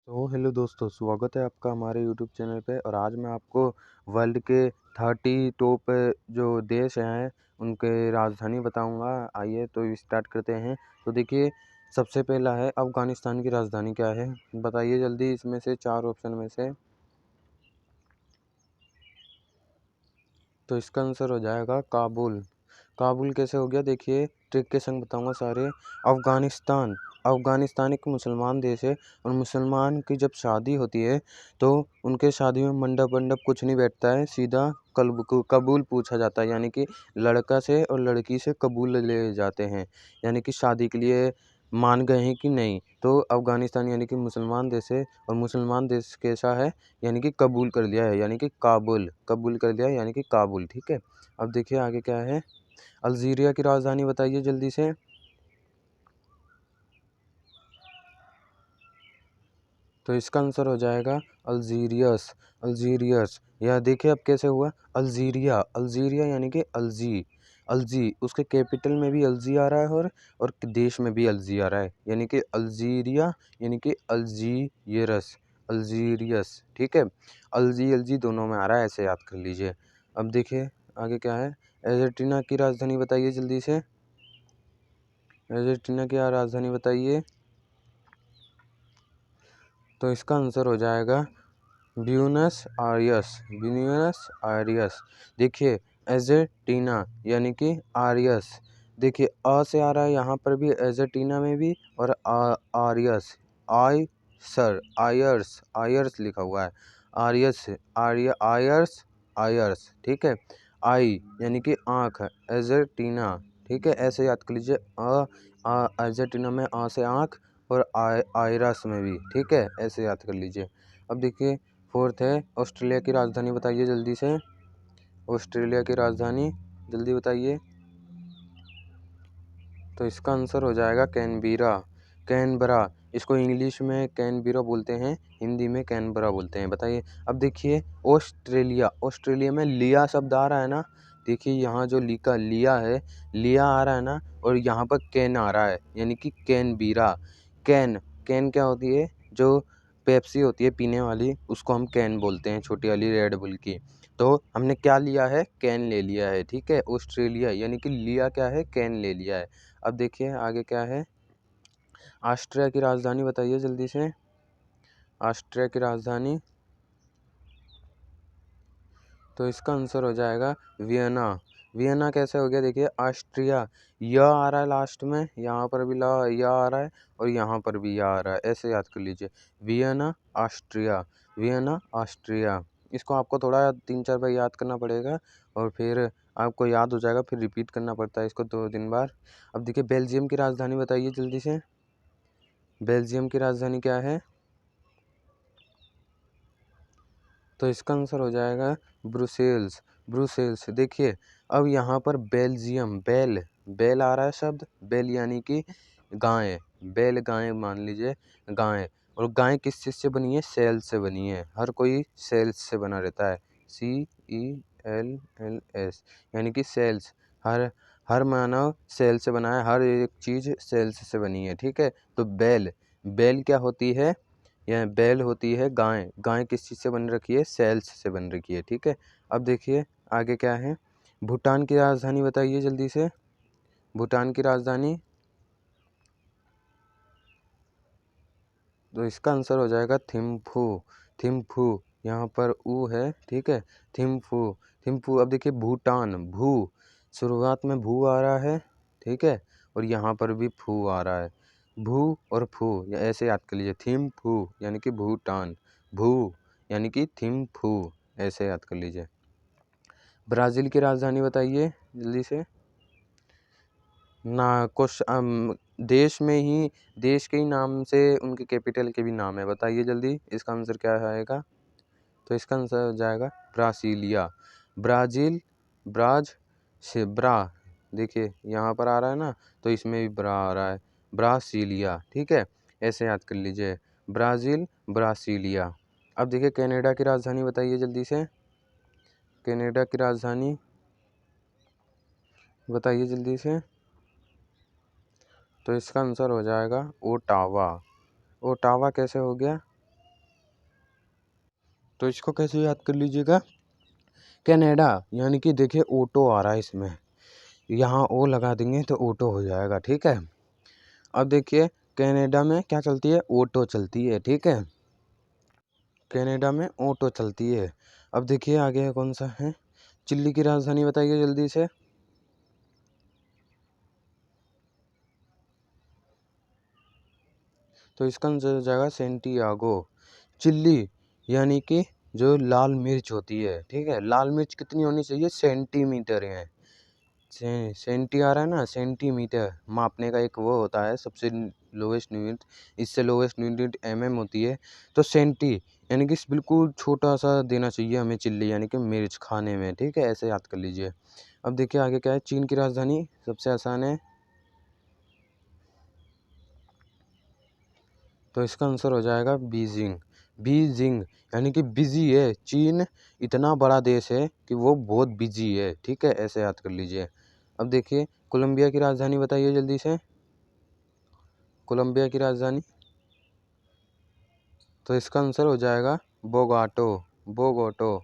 तो हेलो दोस्तों, स्वागत है आपका हमारे यूट्यूब चैनल पे। और आज मैं आपको वर्ल्ड के 30 टॉप जो देश हैं उनके राजधानी बताऊंगा। आइए तो स्टार्ट करते हैं। तो देखिए, सबसे पहला है अफ़गानिस्तान की राजधानी क्या है, बताइए जल्दी इसमें से 4 ऑप्शन में से। तो इसका आंसर हो जाएगा काबुल। काबुल कैसे हो गया, देखिए ट्रिक के संग बताऊंगा सारे। अफ़गानिस्तान अफ़गानिस्तान एक मुसलमान देश है, और मुसलमान की जब शादी होती है तो उनके शादी में मंडप वंडप कुछ नहीं बैठता है, सीधा कबूल पूछा जाता है। यानी कि लड़का से और लड़की से कबूल ले जाते हैं, यानी कि शादी के लिए मान गए हैं कि नहीं। तो अफ़गानिस्तान यानी कि मुसलमान देश है, और मुसलमान देश कैसा है, यानी कि कबूल कर लिया है, यानी कि कबूल कर लिया है, यानी कि काबुल। ठीक है, अब देखिए आगे क्या है। अल्जीरिया की राजधानी बताइए जल्दी से। तो इसका आंसर हो जाएगा अल्जीरियस। अल्जीरियस, यह देखिए अब कैसे हुआ। अल्जीरिया अल्जीरिया यानी कि अलजी। अलजी, उसके कैपिटल में भी अलजी आ रहा है, और देश में भी अलजी आ रहा है, यानी कि अल्जीरिया यानी कि अल्जीरियस। अल्जीरियस, ठीक है। अलजी अलजी दोनों में आ रहा है, ऐसे याद कर लीजिए। अब देखिए आगे क्या है। अर्जेंटीना की राजधानी बताइए जल्दी से। अर्जेंटीना की राजधानी बताइए। तो इसका आंसर हो जाएगा ब्यूनस आयर्स। ब्यूनस आयर्स, देखिए अर्जेंटीना यानी कि आरियस। देखिए अ से आ रहा है यहाँ पर भी, अर्जेंटीना में भी, और आरियस। आई सर आयर्स, आयर्स लिखा हुआ है। आरियस, आयर्स, आयर्स, ठीक है। आई यानी कि आँख, अर्जेंटीना, ठीक है, ऐसे याद कर लीजिए। अर्जेंटीना में आ से आँख, और आयरस में भी, ठीक है, ऐसे याद कर लीजिए। अब देखिए फोर्थ है ऑस्ट्रेलिया की राजधानी बताइए जल्दी से। ऑस्ट्रेलिया की राजधानी जल्दी बताइए। तो इसका आंसर हो जाएगा कैनबेरा। कैनबरा, इसको इंग्लिश में कैनबेरा बोलते हैं, हिंदी में कैनबरा बोलते हैं। बताइए अब देखिए ऑस्ट्रेलिया। ऑस्ट्रेलिया में लिया शब्द आ रहा है ना, देखिए यहाँ जो लिया है, लिया आ रहा है ना, और यहाँ पर कैन आ रहा है, यानी कि कैनबेरा। कैन, कैन क्या होती है, जो पेप्सी होती है पीने वाली, उसको हम कैन बोलते हैं, छोटी वाली रेड बुल की। तो हमने क्या लिया है, कैन ले लिया है, ठीक है। ऑस्ट्रेलिया यानी कि लिया क्या है, कैन ले लिया है। अब देखिए आगे क्या है। ऑस्ट्रिया की राजधानी बताइए जल्दी से। ऑस्ट्रिया की राजधानी, तो इसका आंसर हो जाएगा वियना। वियना कैसे हो गया, देखिए ऑस्ट्रिया, य आ रहा है लास्ट में, यहाँ पर भी य आ रहा है, और यहाँ पर भी य आ रहा है, ऐसे याद कर लीजिए। Vienna Austria, Vienna Austria. इसको आपको थोड़ा 3-4 बार याद करना पड़ेगा, और फिर आपको याद हो जाएगा, फिर रिपीट करना पड़ता है इसको 2-3 बार। अब देखिए बेल्जियम की राजधानी बताइए जल्दी से। बेल्जियम की राजधानी क्या है। तो इसका आंसर हो जाएगा ब्रुसेल्स। ब्रुसेल्स, देखिए अब यहाँ पर बेल्जियम, बेल, बेल आ रहा है शब्द, बेल यानी कि गाय। बेल गाय मान लीजिए, गाय। और गाय किस चीज़ से बनी है, सेल से बनी है। हर कोई सेल्स से बना रहता है, CELLS, यानी कि सेल्स। हर हर मानव सेल से बना है, हर एक चीज़ सेल्स से बनी है, ठीक है। तो बेल, बेल क्या होती है, यह बेल होती है गाय। गाय किस चीज़ से बन रखी है, सेल्स से बन रखी है, ठीक है। अब देखिए आगे क्या है। भूटान की राजधानी बताइए जल्दी से। भूटान की राजधानी, तो इसका आंसर हो जाएगा थिम्फू। थिम्फू, यहाँ पर ऊ है, ठीक है। थिम्फू, थिम्फू। अब देखिए भूटान, भू, शुरुआत में भू आ रहा है, ठीक है, और यहाँ पर भी फू आ रहा है। भू और फू, या ऐसे याद कर लीजिए, थिम्फू यानी कि भूटान, भू यानी कि थिम्फू, ऐसे याद कर लीजिए। ब्राज़ील की राजधानी बताइए जल्दी से। ना कुछ देश में ही, देश के ही नाम से उनके कैपिटल के भी नाम है, बताइए जल्दी इसका आंसर क्या आएगा। तो इसका आंसर हो जाएगा ब्रासीलिया। ब्राज़ील, ब्राज से ब्रा, देखिए यहाँ पर आ रहा है ना, तो इसमें भी ब्रा आ रहा है, ब्रासीलिया, ठीक है, ऐसे याद कर लीजिए, ब्राज़ील, ब्रासीलिया। अब देखिए कनाडा की राजधानी बताइए जल्दी से। कनाडा की राजधानी बताइए जल्दी से। तो इसका आंसर हो जाएगा ओटावा। ओटावा कैसे हो गया, तो इसको कैसे याद कर लीजिएगा, कनाडा, यानी कि देखिए ऑटो आ रहा है इसमें, यहाँ ओ लगा देंगे तो ऑटो हो जाएगा, ठीक है। अब देखिए कनाडा में क्या चलती है, ऑटो चलती है, ठीक है, कनाडा में ऑटो चलती है। अब देखिए आगे कौन सा है, चिली की राजधानी बताइए जल्दी से। तो इसका आंसर हो जाएगा सेंटियागो। चिल्ली यानी कि जो लाल मिर्च होती है, ठीक है, लाल मिर्च कितनी होनी चाहिए, सेंटीमीटर है, सेंटी आ रहा है ना, सेंटीमीटर मापने का एक वो होता है सबसे लोवेस्ट यूनिट, इससे लोवेस्ट यूनिट होती है। तो सेंटी यानी कि बिल्कुल छोटा सा देना चाहिए हमें चिल्ली यानी कि मिर्च खाने में, ठीक है, ऐसे याद कर लीजिए। अब देखिए आगे क्या है, चीन की राजधानी सबसे आसान है, तो इसका आंसर हो जाएगा बीजिंग। बीजिंग यानी कि बिजी है, चीन इतना बड़ा देश है कि वो बहुत बिजी है, ठीक है, ऐसे याद कर लीजिए। अब देखिए कोलंबिया की राजधानी बताइए जल्दी से, कोलंबिया की राजधानी, तो इसका आंसर हो जाएगा बोगोटो, बोगोटो,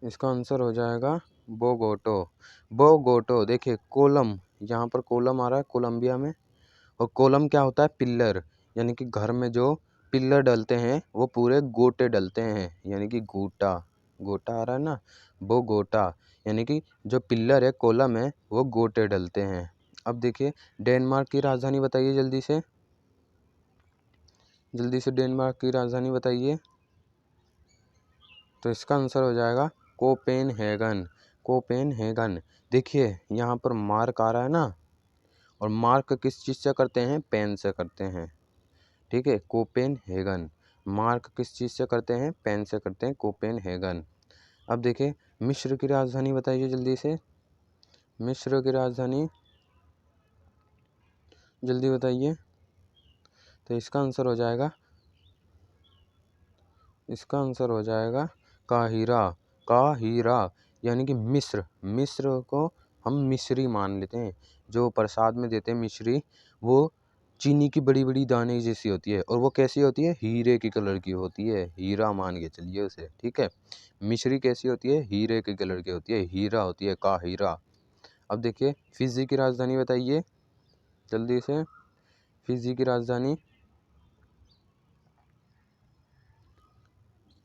इसका आंसर हो जाएगा बोगोटो, बोगोटो। देखिए कोलम, यहाँ पर कोलम आ रहा है कोलंबिया में, और कोलम क्या होता है, पिल्लर, यानी कि घर में जो पिल्लर डलते हैं वो पूरे गोटे डलते हैं, यानी कि गोटा, गोटा आ रहा है ना, वो गोटा यानी कि जो पिल्लर है कोलम है वो गोटे डलते हैं। अब देखिए डेनमार्क की राजधानी बताइए जल्दी से, जल्दी से डेनमार्क की राजधानी बताइए, तो इसका आंसर हो जाएगा कोपेनहेगन, कोपेनहेगन। देखिए यहाँ पर मार्क आ रहा है ना, और मार्क किस चीज़ से करते हैं, पेन से करते हैं, ठीक है, कोपेनहेगन, मार्क किस चीज़ से करते हैं, पेन से करते हैं, कोपेनहेगन। अब देखिए मिस्र की राजधानी बताइए जल्दी से, मिस्र की राजधानी जल्दी बताइए, तो इसका आंसर हो जाएगा, इसका आंसर हो जाएगा काहिरा, काहिरा यानी कि मिस्र, मिस्र को हम मिस्री मान लेते हैं, जो प्रसाद में देते हैं मिश्री, वो चीनी की बड़ी बड़ी दाने जैसी होती है, और वो कैसी होती है, हीरे की कलर की होती है, हीरा मान के चलिए उसे, ठीक है, मिश्री कैसी होती है, हीरे के कलर की होती है, हीरा होती है, काहिरा। अब देखिए फिजी की राजधानी बताइए जल्दी से, फिजी की राजधानी,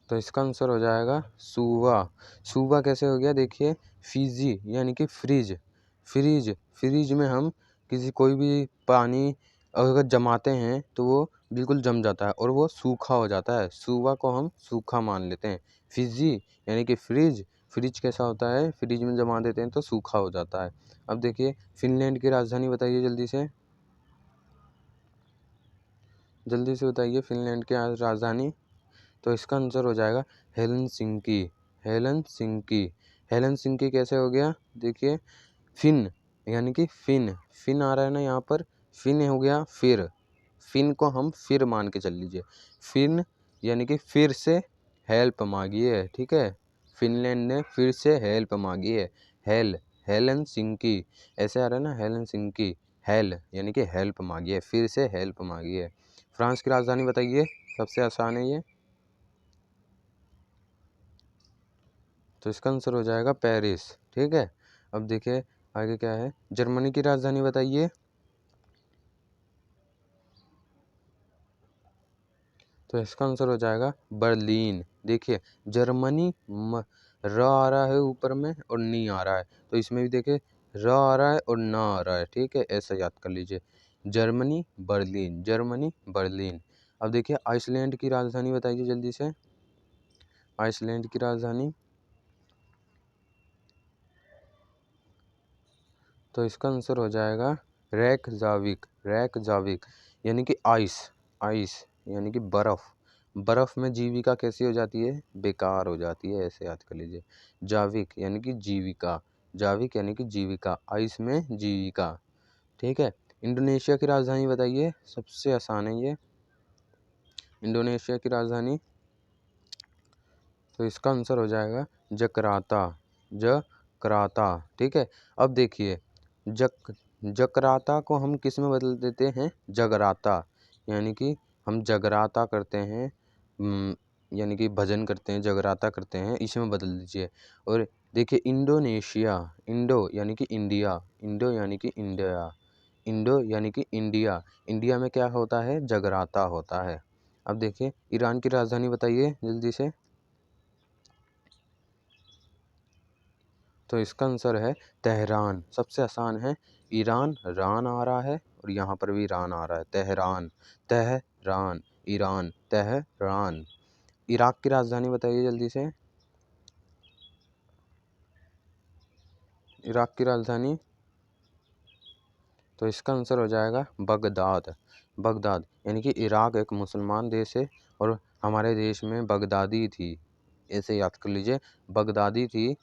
तो इसका आंसर हो जाएगा सुवा, सुवा कैसे हो गया, देखिए फिजी यानी कि फ्रिज, फ्रिज, फ्रिज में हम किसी कोई भी पानी अगर जमाते हैं तो वो बिल्कुल जम जाता है और वो सूखा हो जाता है, सुवा को हम सूखा मान लेते हैं, फिजी यानी कि फ्रिज, फ्रिज कैसा होता है, फ्रिज में जमा देते हैं तो सूखा हो जाता है। अब देखिए फिनलैंड की राजधानी बताइए जल्दी से, जल्दी से बताइए फिनलैंड की राजधानी, तो इसका आंसर हो जाएगा हेलसिंकी, हेलसिंकी, हेलसिंकी कैसे हो गया, देखिए फिन यानी कि फिन, फिन आ रहा है ना यहाँ पर, फिन हो गया फिर, फिन को हम फिर मान के चल लीजिए, फिन यानी कि फिर से हेल्प मांगी है, ठीक है, फिनलैंड ने फिर से हेल्प मांगी है, हेलसिंकी ऐसे आ रहा है ना, हेलसिंकी, हेल यानी कि हेल्प मांगी है, फिर से हेल्प मांगी है। फ्रांस की राजधानी बताइए, सबसे आसान है ये, तो इसका आंसर हो जाएगा पेरिस, ठीक है। अब देखिए आगे क्या है, जर्मनी की राजधानी बताइए, तो इसका आंसर हो जाएगा बर्लिन। देखिए जर्मनी र आ रहा है ऊपर में और नी आ रहा है, तो इसमें भी देखिए र आ रहा है और न आ रहा है, ठीक है, ऐसा याद कर लीजिए, जर्मनी बर्लिन, जर्मनी बर्लिन। अब देखिए आइसलैंड की राजधानी बताइए जल्दी से, आइसलैंड की राजधानी, तो इसका आंसर हो जाएगा रेकजाविक, रेकजाविक यानी कि आइस, आइस यानी कि बर्फ़, बर्फ़ में जीविका कैसी हो जाती है, बेकार हो जाती है, ऐसे याद कर लीजिए, जाविक यानी कि जीविका, जाविक यानी कि जीविका, आइस में जीविका, ठीक है। इंडोनेशिया की राजधानी बताइए, सबसे आसान है ये, इंडोनेशिया की राजधानी, तो इसका आंसर हो जाएगा जकार्ता, जकार्ता, ठीक है। अब देखिए जकार्ता को हम किस में बदल देते हैं, जगराता, यानी कि हम जगराता करते हैं यानी कि भजन करते हैं, जगराता करते हैं, इसमें बदल दीजिए। और देखिए इंडोनेशिया, इंडो यानी कि इंडिया, इंडो यानी कि इंडिया, इंडो यानी कि इंडिया, इंडिया में क्या होता है, जगराता होता है। अब देखिए ईरान की राजधानी बताइए जल्दी से। तो इसका आंसर है तेहरान। सबसे आसान है, ईरान रान आ रहा है और यहाँ पर भी रान आ रहा है, Tehran, Tehran, Iran, Tehran. Iraq की राजधानी बताइए जल्दी से। इराक की राजधानी, तो इसका आंसर हो जाएगा बगदाद। बगदाद यानी कि इराक एक मुसलमान देश है और हमारे देश में बगदादी थी, ऐसे याद कर लीजिए, बगदादी थी।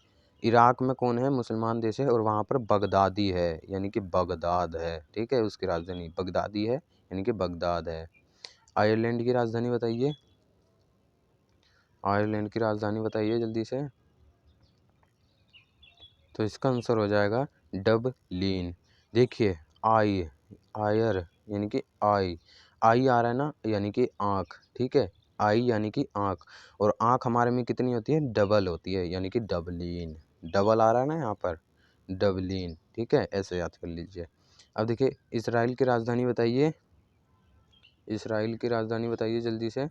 इराक में कौन है, मुसलमान देश है, और वहाँ पर बगदादी है यानी कि बगदाद है, ठीक है, उसकी राजधानी बगदादी है यानी कि बगदाद है। आयरलैंड की राजधानी बताइए। आयरलैंड की राजधानी बताइए जल्दी से। तो इसका आंसर हो जाएगा डबलिन। देखिए आई, आयर यानी कि आई, आई आ रहा है ना, यानी कि आँख, ठीक है, आई यानी कि आँख, और आँख हमारे में कितनी होती है, डबल होती है, यानी कि डबलिन, डबल आ रहा है ना यहाँ पर, डबलिन, ठीक है, ऐसे याद कर लीजिए। अब देखिए इसराइल की राजधानी बताइए। इसराइल की राजधानी बताइए जल्दी से,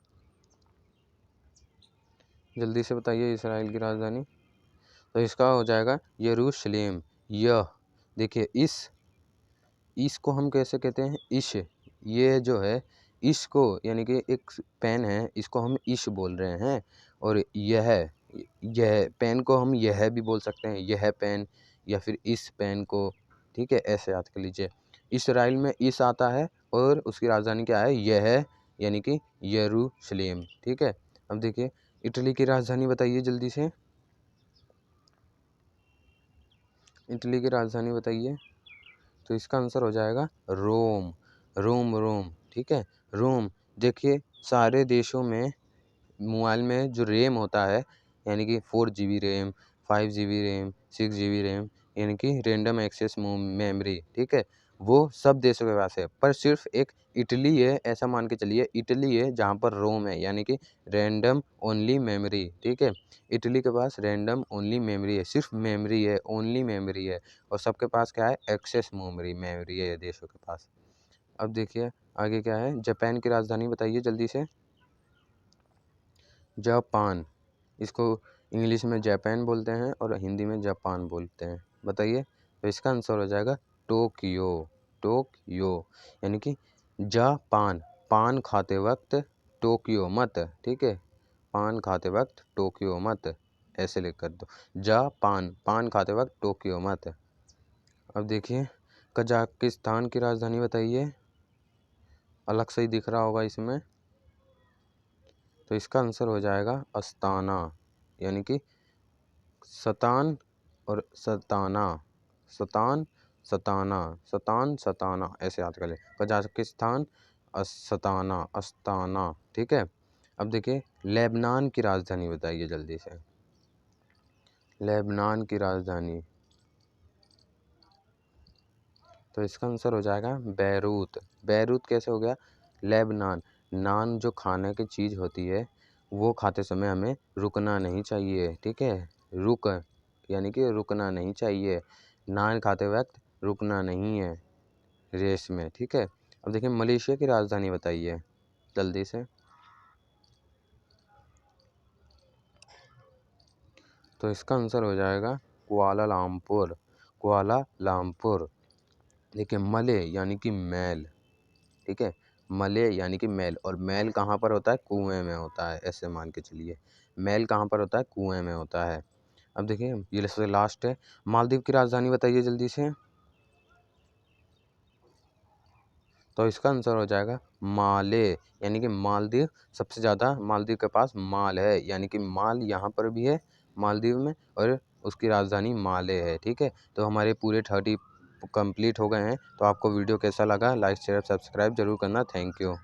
जल्दी से बताइए इसराइल की राजधानी। तो इसका हो जाएगा यरूशलेम। यह देखिए इसको हम कैसे कहते हैं, इश, ये जो है इसको यानी कि एक पेन है, इसको हम इश बोल रहे हैं, और यह पेन को हम यह भी बोल सकते हैं, यह पेन, या फिर इस पेन को, ठीक है, ऐसे याद कर लीजिए। इसराइल में इस आता है और उसकी राजधानी क्या है, यह यानी कि यरूशलेम, ठीक है। अब देखिए इटली की राजधानी बताइए जल्दी से। इटली की राजधानी बताइए। तो इसका आंसर हो जाएगा रोम, रोम, रोम, ठीक है, रोम। देखिए सारे देशों में मोबाइल में जो रैम होता है, यानी कि 4 GB RAM, 5 GB RAM, 6 GB RAM, यानी कि रैंडम एक्सेस मेमोरी, ठीक है, वो सब देशों के पास है, पर सिर्फ एक इटली है, ऐसा मान के चलिए, इटली है जहाँ पर रोम है, यानी कि रैंडम ओनली मेमोरी, ठीक है, इटली के पास रैंडम ओनली मेमोरी है, सिर्फ मेमोरी है, ओनली मेमोरी है, और सबके पास क्या है, एक्सेस मेमोरी है देशों के पास। अब देखिए आगे क्या है, जापान की राजधानी बताइए जल्दी से। जापान, इसको इंग्लिश में जापान बोलते हैं और हिंदी में जापान बोलते हैं, बताइए। तो इसका आंसर हो जाएगा टोक्यो, टोक्यो, यानी कि जापान, पान खाते वक्त टोक्यो मत, ठीक है, पान खाते वक्त टोक्यो मत, ऐसे लिख कर दो, जापान, पान खाते वक्त टोक्यो मत। अब देखिए कजाकिस्तान की राजधानी बताइए, अलग से ही दिख रहा होगा इसमें। तो इसका आंसर हो जाएगा अस्ताना, यानी कि सतान और सताना, सतान, सताना, सतान, सताना, ऐसे याद कर ले, कजाकिस्तान, सताना, अस्ताना, ठीक है। अब देखिए लेबनान की राजधानी बताइए जल्दी से। लेबनान की राजधानी, तो इसका आंसर हो जाएगा बैरूत। बैरूत कैसे हो गया, लेबनान, नान जो खाने की चीज़ होती है वो खाते समय हमें रुकना नहीं चाहिए, ठीक है, रुक यानी कि रुकना नहीं चाहिए, नान खाते वक्त रुकना नहीं है रेस में, ठीक है। अब देखिए मलेशिया की राजधानी बताइए जल्दी से। तो इसका आंसर हो जाएगा कुआलालंपुर, कुआलालंपुर। देखिए मले यानी कि मैल, ठीक है, मले यानी कि मैल, और मैल कहाँ पर होता है, कुएं में होता है, ऐसे मान के चलिए, मैल कहाँ पर होता है, कुएं में होता है। अब देखिए ये सबसे लास्ट है, मालदीव की राजधानी बताइए जल्दी से। तो इसका आंसर हो जाएगा माले, यानी कि मालदीव, सबसे ज़्यादा मालदीव के पास माल है, यानी कि माल यहाँ पर भी है मालदीव में, और उसकी राजधानी माले है, ठीक है। तो हमारे पूरे 30 कंप्लीट हो गए हैं। तो आपको वीडियो कैसा लगा, लाइक शेयर सब्सक्राइब जरूर करना, थैंक यू।